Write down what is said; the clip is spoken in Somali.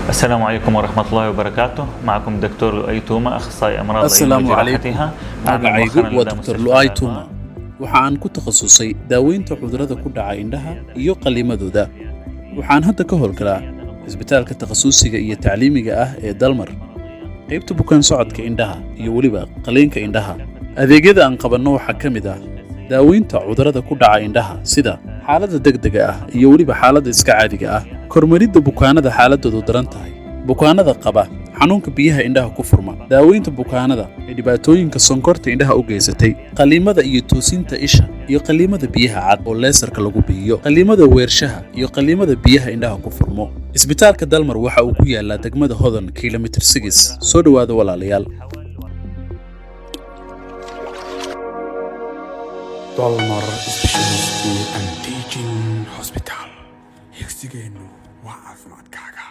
السلام عليكم ورحمة الله وبركاته. معكم دكتور لؤي توما أخصائي أمراض العين السلام عليكم. وجراحتها. معنا magacaygu مؤخرا waa لدى Dr. مستشفى Luai الأطفال. Tuma. Waxaan ku takhasusay daaweynta cudurrada ku dhaca indhaha iyo qalliimadooda. Waxaan hadda ka howlgalaa isbitaalka takhasusiga iyo tacliimiga ah ee Dalmar, qaybta bukaan socodka indhaha iyo weliba qalliinka indhaha. Adeegyada aan qabanno waxaa ka mid ah daaweynta cudurrada ku dhaca indhaha sida xaaladda degdega ah iyo weliba xaaladda iska caadiga ah, kormeeridda bukaanada xaaladoodu daran tahay, bukaanada qaba xanuunka biyaha indhaha ku furma, daaweynta bukaanada ee dhibaatooyinka sonkorta indhaha u geysatay, qalliimada iyo toosinta isha iyo qalliimada biyaha cad oo leesarka lagu bixiyo, qalliimada weershaha iyo qalliimada biyaha indhaha ku furmo. Isbitaalka Dalmar waxa uu ku yaalaa degmada Hodan, kiiloomitir 6. Soo dhawaada walaalayaal. Dalmar Specialist and Teaching Hospital. Higsigeenu waa caafimaadkaaga.